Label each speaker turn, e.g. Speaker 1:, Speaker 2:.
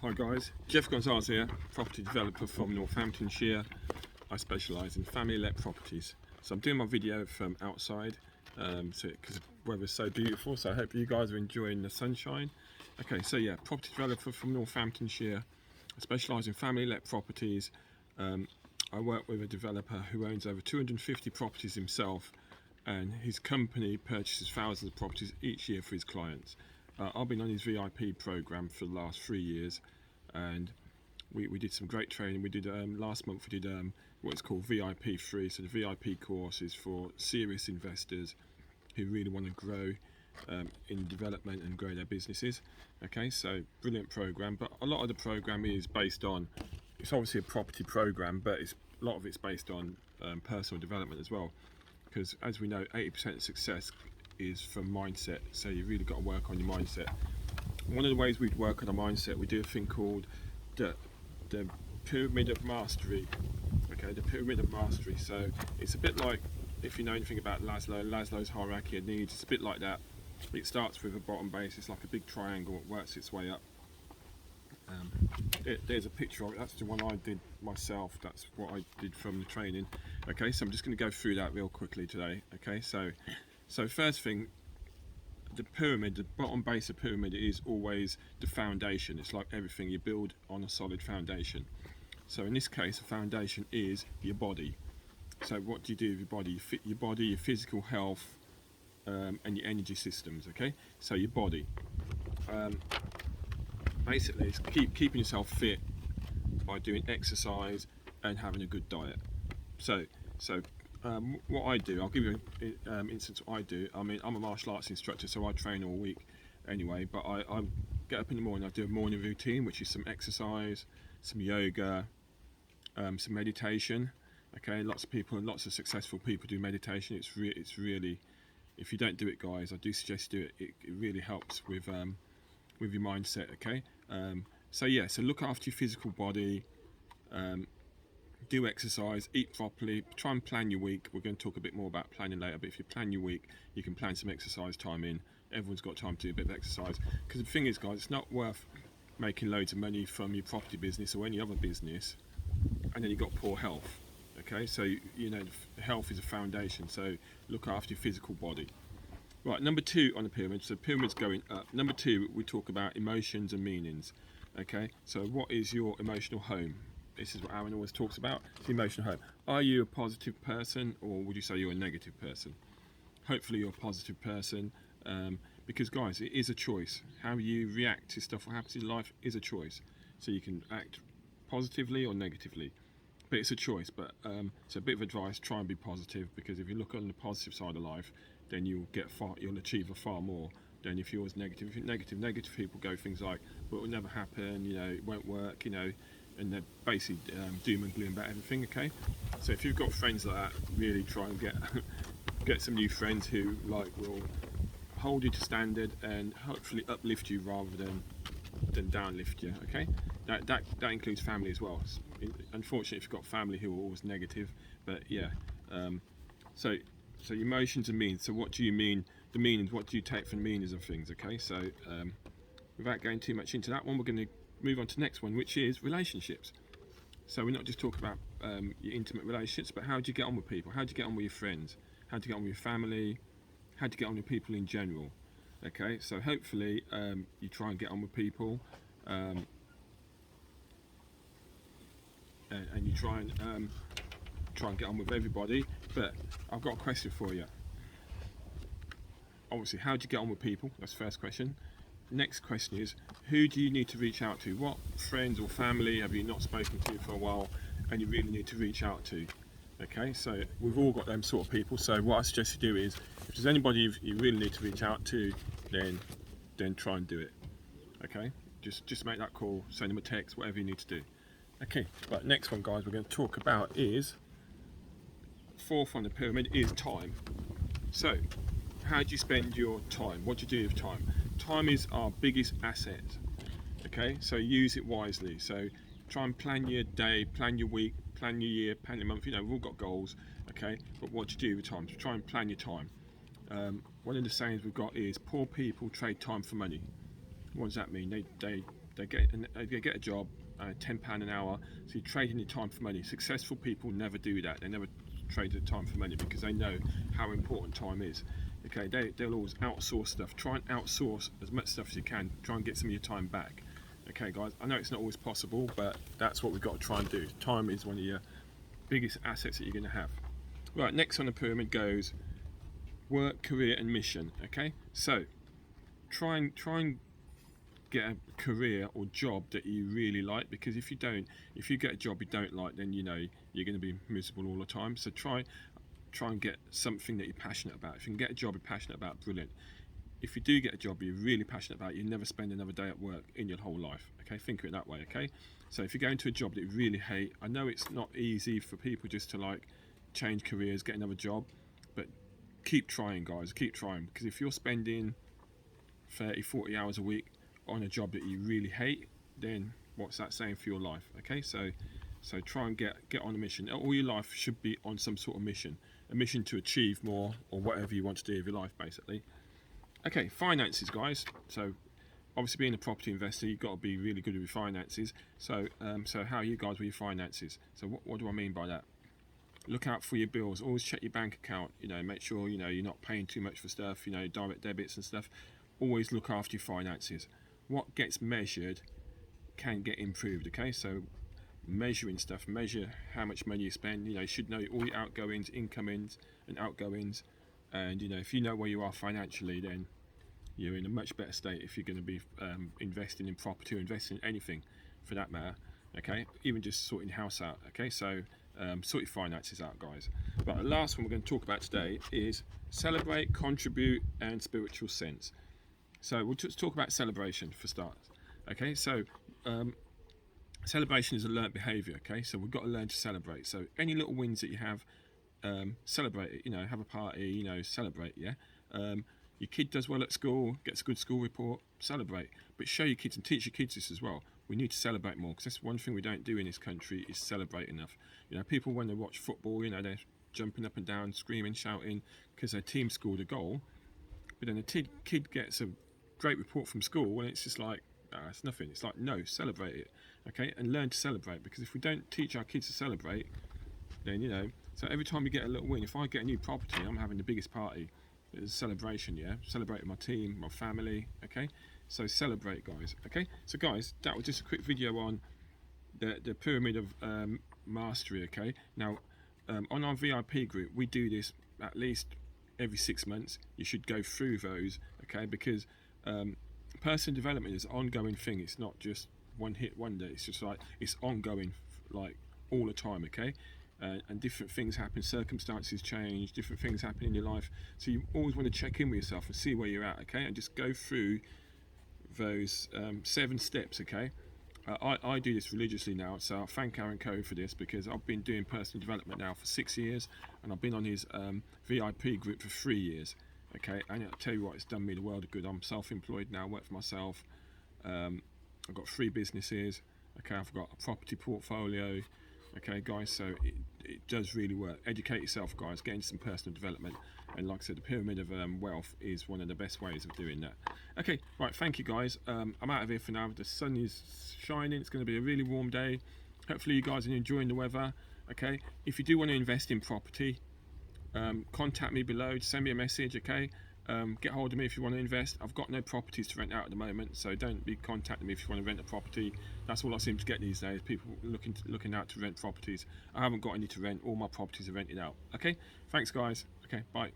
Speaker 1: Hi guys, Jeff Gonzalez here, property developer from Northamptonshire. I specialise in family-let properties. So I'm doing my video from outside because the weather's so beautiful, so I hope you guys are enjoying the sunshine. Okay, so yeah, property developer from Northamptonshire. I specialise in family-let properties. I work with a developer who owns over 250 properties himself, and his company purchases thousands of properties each year for his clients. I've been on his VIP program for the last 3 years, and we did some great training. We did last month. We did what's called VIP 3. So the VIP course is for serious investors who really want to grow in development and grow their businesses. Okay, so brilliant program. But a lot of the program is based on. It's obviously a property program, but a lot of it's based on personal development as well. Because as we know, 80% of success is from mindset, so you've really got to work on your mindset. One of the ways we work on our mindset, we do a thing called the pyramid of mastery. Okay, the pyramid of mastery. So it's a bit like, if you know anything about Maslow's hierarchy of needs, it's a bit like that. It starts with a bottom base. It's like a big triangle. It works its way up. There's a picture of it. That's the one I did myself. That's what I did from the training. Okay, so I'm just going to go through that real quickly today. Okay, so first thing, the pyramid, the bottom base of the pyramid is always the foundation. It's like everything, you build on a solid foundation. So in this case, the foundation is your body. So what do you do with your body? Your body, your physical health, and your energy systems. Okay, so your body. Basically, it's keeping yourself fit by doing exercise and having a good diet. So what I do, I'll give you an instance of what I do. I mean, I'm a martial arts instructor, so I train all week anyway, but I get up in the morning, I do a morning routine, which is some exercise, some yoga, some meditation. Okay, lots of successful people do meditation. It's really, if you don't do it, guys, I do suggest you do it. It really helps with your mindset. Okay, so look after your physical body, do exercise, eat properly, try and plan your week. We're going to talk a bit more about planning later, but if you plan your week, you can plan some exercise time in. Everyone's got time to do a bit of exercise, because the thing is, guys, it's not worth making loads of money from your property business or any other business and then you've got poor health. Okay, so you know, health is a foundation, so look after your physical body. Right, number 2 on the pyramid, so the pyramid's going up. Number 2, we talk about emotions and meanings. Okay, so what is your emotional home? This is what Aaron always talks about, the emotional home. Are you a positive person, or would you say you're a negative person? Hopefully you're a positive person, because guys, it is a choice. How you react to stuff, what happens in life is a choice. So you can act positively or negatively, but it's a choice. But so a bit of advice, try and be positive, because if you look on the positive side of life, then you'll achieve far more than if you're negative. If you're negative people go things like, well, it will never happen, you know, it won't work, you know, and they're basically doom and gloom about everything. Okay, so if you've got friends like that, really try and get some new friends who will hold you to standard and hopefully uplift you rather than downlift you. Okay, that includes family as well. Unfortunately, if you've got family who are always negative, but yeah, so emotions and meanings. So what do you mean? The meanings. What do you take from meanings of things? Okay, so without going too much into that one, we're going to move on to the next one, which is relationships. So we're not just talking about your intimate relationships, but how do you get on with people? How do you get on with your friends? How do you get on with your family? How do you get on with people in general? Okay, so hopefully you try and get on with people, and you try and get on with everybody. But I've got a question for you. Obviously, how do you get on with people? That's the first question. Next question is, who do you need to reach out to? What friends or family have you not spoken to for a while and you really need to reach out to? Okay, so we've all got them sort of people. So what I suggest you do is, if there's anybody you really need to reach out to, then try and do it. Okay, just make that call, send them a text, whatever you need to do. Okay, but next one, guys, we're going to talk about is, 4th on the pyramid is time. So how do you spend your time? What do you do with time? Time is our biggest asset. Okay, so use it wisely. So try and plan your day, plan your week, plan your year, plan your month. You know, we've all got goals. Okay, but what do you do with time? So try and plan your time. One of the sayings we've got is, poor people trade time for money. What does that mean? They they get a job, £10 an hour. So you're trading your time for money. Successful people never do that. They never trade their time for money because they know how important time is. Okay, they'll always outsource stuff. Try and outsource as much stuff as you can. Try and get some of your time back. Okay, guys, I know it's not always possible, but that's what we've got to try and do. Time is one of your biggest assets that you're going to have. Right, next on the pyramid goes work, career, and mission. Okay, so try and get a career or job that you really like, because if you get a job you don't like, then you know you're going to be miserable all the time. So try and get something that you're passionate about. If you can get a job you're passionate about, brilliant. If you do get a job you're really passionate about, you never spend another day at work in your whole life. Okay, think of it that way. Okay, so if you go into a job that you really hate, I know it's not easy for people just to like change careers, get another job, but keep trying, guys, keep trying, because if you're spending 30-40 hours a week on a job that you really hate, then what's that saying for your life? Okay, so try and get on a mission. All your life should be on some sort of mission, a mission to achieve more or whatever you want to do with your life, basically. Okay, finances, guys. So obviously being a property investor, you've got to be really good with your finances. So how are you guys with your finances? So what do I mean by that? Look out for your bills. Always check your bank account. Make sure you're not paying too much for stuff. Direct debits and stuff. Always look after your finances. What gets measured can get improved. Okay, so measuring stuff. Measure how much money you spend. You should know all your outgoings, incomings, and outgoings. And if you know where you are financially, then you're in a much better state if you're going to be investing in property or investing in anything for that matter. Okay, even just sorting your house out. Okay, so sort your finances out, guys. But the last one we're going to talk about today is celebrate, contribute, and spiritual sense. So we'll just talk about celebration for starters. Okay, so celebration is a learnt behaviour. Okay, so we've got to learn to celebrate. So any little wins that you have, celebrate it. Have a party. Celebrate. Yeah. Your kid does well at school, gets a good school report, celebrate. But show your kids and teach your kids this as well. We need to celebrate more, because that's one thing we don't do in this country is celebrate enough. People when they watch football, they're jumping up and down, screaming, shouting because their team scored a goal. But then the kid gets a great report from school and it's just like, it's nothing. It's like, no, celebrate it. Okay, and learn to celebrate, because if we don't teach our kids to celebrate, then so every time we get a little win, if I get a new property, I'm having the biggest party. It's a celebration, yeah. Celebrate with my team, my family. Okay, so celebrate, guys. Okay, so guys, that was just a quick video on the pyramid of mastery. Okay, now on our VIP group, we do this at least every 6 months. You should go through those, okay, because personal development is an ongoing thing. It's not just one hit wonder. It's just like it's ongoing, like all the time. Okay. And different things happen, circumstances change, different things happen in your life. So you always want to check in with yourself and see where you're at, okay? And just go through those 7 steps, okay? I do this religiously now, so I thank Aaron Coe for this, because I've been doing personal development now for 6 years, and I've been on his VIP group for 3 years, okay? And I'll tell you what, it's done me the world of good. I'm self-employed now, work for myself. I've got 3 businesses, okay? I've got a property portfolio. Okay, guys, so it does really work. Educate yourself, guys. Get into some personal development. And like I said, the pyramid of wealth is one of the best ways of doing that. Okay, right, thank you, guys. I'm out of here for now. The sun is shining. It's going to be a really warm day. Hopefully you guys are enjoying the weather. Okay, if you do want to invest in property, contact me below. Send me a message, okay? Get hold of me if you want to invest. I've got no properties to rent out at the moment, so don't be contacting me if you want to rent a property. That's all I seem to get these days, people looking out to rent properties. I haven't got any to rent. All my properties are rented out. Okay, thanks guys. Okay, bye.